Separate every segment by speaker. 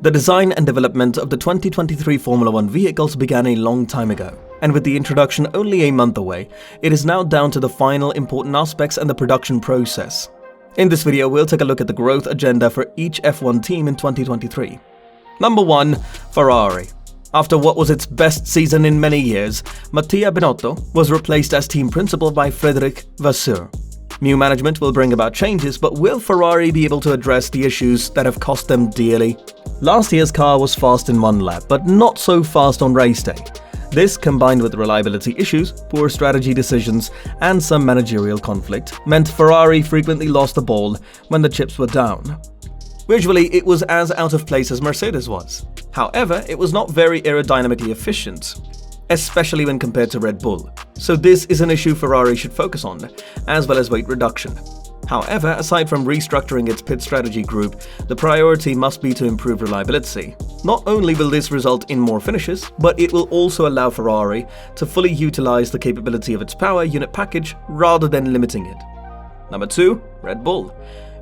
Speaker 1: The design and development of the 2023 Formula One vehicles began a long time ago, and with the introduction only a month away, it is now down to the final important aspects and the production process. In this video, we'll take a look at the growth agenda for each F1 team in 2023. Number 1. Ferrari. After what was its best season in many years, Mattia Binotto was replaced as team principal by Frédéric Vasseur. New management will bring about changes, but will Ferrari be able to address the issues that have cost them dearly? Last year's car was fast in one lap, but not so fast on race day. This, combined with reliability issues, poor strategy decisions, and some managerial conflict, meant Ferrari frequently lost the ball when the chips were down. Visually, it was as out of place as Mercedes was. However, it was not very aerodynamically efficient, especially when compared to Red Bull. So this is an issue Ferrari should focus on, as well as weight reduction. However, aside from restructuring its pit strategy group, the priority must be to improve reliability. Not only will this result in more finishes, but it will also allow Ferrari to fully utilize the capability of its power unit package rather than limiting it. Number 2. Red Bull.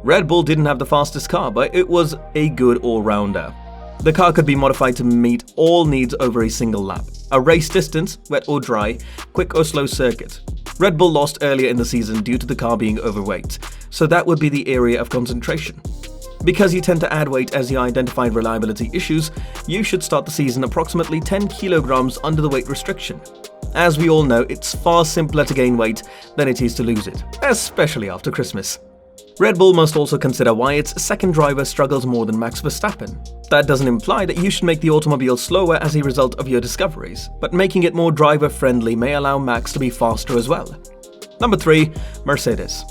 Speaker 1: Red Bull didn't have the fastest car, but it was a good all-rounder. The car could be modified to meet all needs over a single lap. A race distance, wet or dry, quick or slow circuit. Red Bull lost earlier in the season due to the car being overweight, so that would be the area of concentration. Because you tend to add weight as you identify reliability issues, you should start the season approximately 10 kilograms under the weight restriction. As we all know, it's far simpler to gain weight than it is to lose it, especially after Christmas. Red Bull must also consider why its second driver struggles more than Max Verstappen. That doesn't imply that you should make the automobile slower as a result of your discoveries, but making it more driver-friendly may allow Max to be faster as well. Number 3. Mercedes.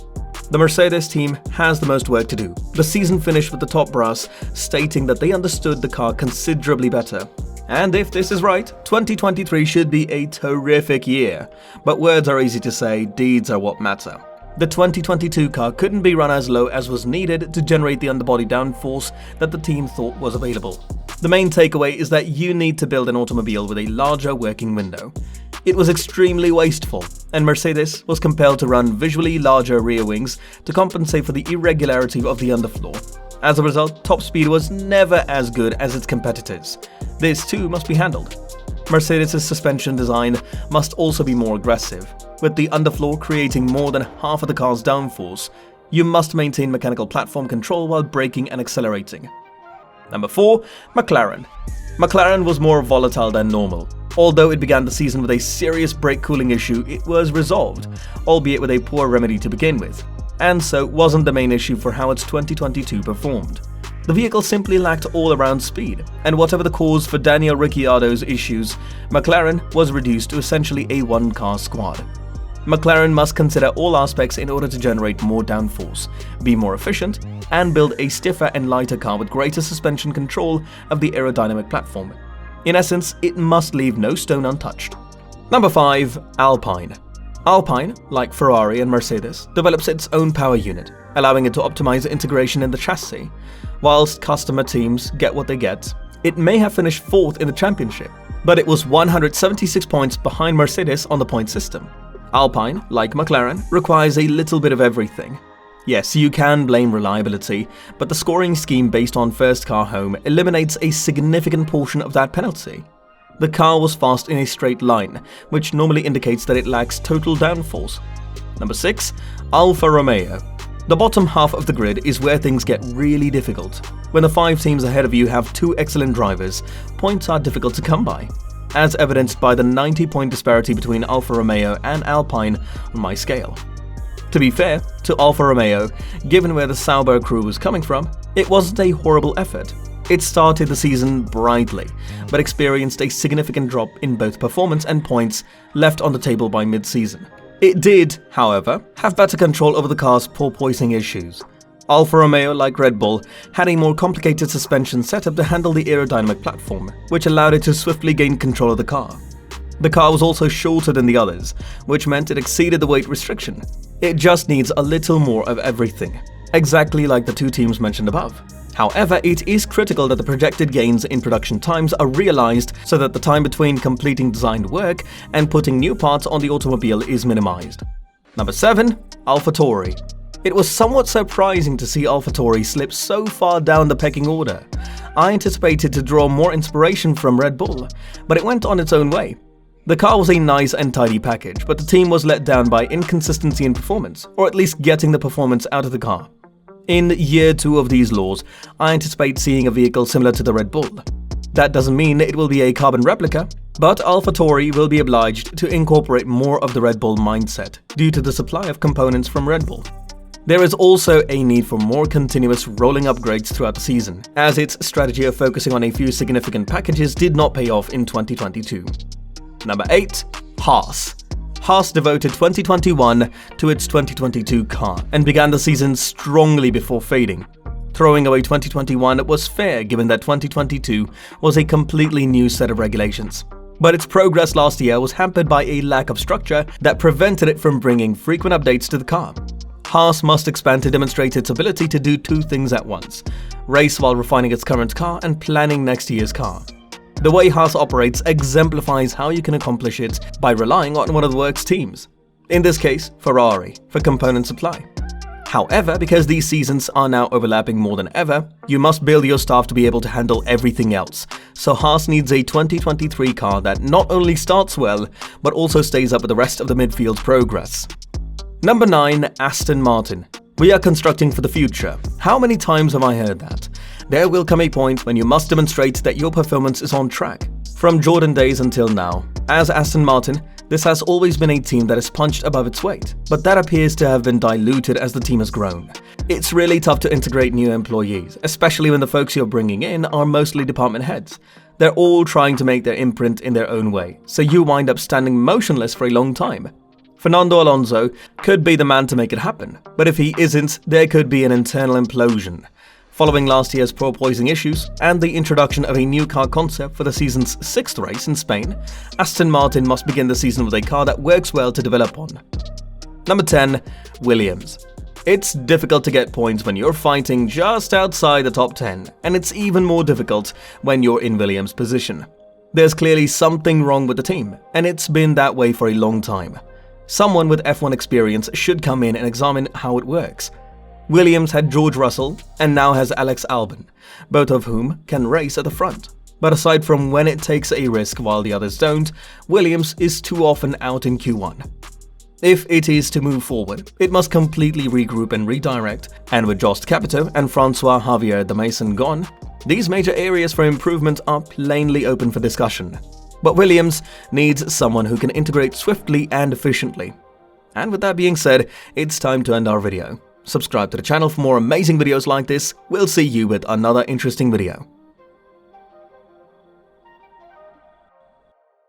Speaker 1: The Mercedes team has the most work to do. The season finished with the top brass stating that they understood the car considerably better. And if this is right, 2023 should be a terrific year. But words are easy to say, deeds are what matter. The 2022 car couldn't be run as low as was needed to generate the underbody downforce that the team thought was available. The main takeaway is that you need to build an automobile with a larger working window. It was extremely wasteful, and Mercedes was compelled to run visually larger rear wings to compensate for the irregularity of the underfloor. As a result, top speed was never as good as its competitors. This too must be handled. Mercedes' suspension design must also be more aggressive. With the underfloor creating more than half of the car's downforce, you must maintain mechanical platform control while braking and accelerating. Number 4. McLaren. McLaren was more volatile than normal. Although it began the season with a serious brake cooling issue, it was resolved, albeit with a poor remedy to begin with, and so wasn't the main issue for how its 2022 performed. The vehicle simply lacked all-around speed, and whatever the cause for Daniel Ricciardo's issues, McLaren was reduced to essentially a one-car squad. McLaren must consider all aspects in order to generate more downforce, be more efficient, and build a stiffer and lighter car with greater suspension control of the aerodynamic platform. In essence, it must leave no stone untouched. Number 5. Alpine. Alpine, like Ferrari and Mercedes, develops its own power unit, allowing it to optimize integration in the chassis. Whilst customer teams get what they get, it may have finished 4th in the championship, but it was 176 points behind Mercedes on the point system. Alpine, like McLaren, requires a little bit of everything. Yes, you can blame reliability, but the scoring scheme based on first car home eliminates a significant portion of that penalty. The car was fast in a straight line, which normally indicates that it lacks total downforce. Number 6. Alfa Romeo. The bottom half of the grid is where things get really difficult. When the 5 teams ahead of you have 2 excellent drivers, points are difficult to come by, as evidenced by the 90-point disparity between Alfa Romeo and Alpine on my scale. To be fair to Alfa Romeo, given where the Sauber crew was coming from, it wasn't a horrible effort. It started the season brightly, but experienced a significant drop in both performance and points left on the table by mid-season. It did, however, have better control over the car's porpoising issues. Alfa Romeo, like Red Bull, had a more complicated suspension setup to handle the aerodynamic platform, which allowed it to swiftly gain control of the car. The car was also shorter than the others, which meant it exceeded the weight restriction. It just needs a little more of everything, exactly like the 2 teams mentioned above. However, it is critical that the projected gains in production times are realized so that the time between completing designed work and putting new parts on the automobile is minimized. Number 7. AlphaTauri. It was somewhat surprising to see AlphaTauri slip so far down the pecking order. I anticipated to draw more inspiration from Red Bull, but it went on its own way. The car was a nice and tidy package, but the team was let down by inconsistency in performance, or at least getting the performance out of the car. In year 2 of these laws, I anticipate seeing a vehicle similar to the Red Bull. That doesn't mean it will be a carbon replica, but AlphaTauri will be obliged to incorporate more of the Red Bull mindset due to the supply of components from Red Bull. There is also a need for more continuous rolling upgrades throughout the season, as its strategy of focusing on a few significant packages did not pay off in 2022. Number 8. Haas. Haas devoted 2021 to its 2022 car and began the season strongly before fading. Throwing away 2021 was fair given that 2022 was a completely new set of regulations. But its progress last year was hampered by a lack of structure that prevented it from bringing frequent updates to the car. Haas must expand to demonstrate its ability to do 2 things at once: race while refining its current car and planning next year's car. The way Haas operates exemplifies how you can accomplish it by relying on one of the works teams. In this case, Ferrari, for component supply. However, because these seasons are now overlapping more than ever, you must build your staff to be able to handle everything else. So Haas needs a 2023 car that not only starts well, but also stays up with the rest of the midfield's progress. Number 9. Aston Martin. We are constructing for the future. How many times have I heard that? There will come a point when you must demonstrate that your performance is on track. From Jordan days until now, as Aston Martin, this has always been a team that is punched above its weight, but that appears to have been diluted as the team has grown. It's really tough to integrate new employees, especially when the folks you're bringing in are mostly department heads. They're all trying to make their imprint in their own way, so you wind up standing motionless for a long time. Fernando Alonso could be the man to make it happen, but if he isn't, there could be an internal implosion. Following last year's porpoising issues and the introduction of a new car concept for the season's 6th race in Spain, Aston Martin must begin the season with a car that works well to develop on. Number 10. Williams. It's difficult to get points when you're fighting just outside the top 10, and it's even more difficult when you're in Williams' position. There's clearly something wrong with the team, and it's been that way for a long time. Someone with F1 experience should come in and examine how it works. Williams had George Russell and now has Alex Albon, both of whom can race at the front. But aside from when it takes a risk while the others don't, Williams is too often out in Q1. If it is to move forward, it must completely regroup and redirect, and with Jost Capito and Francois Javier de Mason gone, these major areas for improvement are plainly open for discussion. But Williams needs someone who can integrate swiftly and efficiently. And with that being said, it's time to end our video. Subscribe to the channel for more amazing videos like this. We'll see you with another interesting video.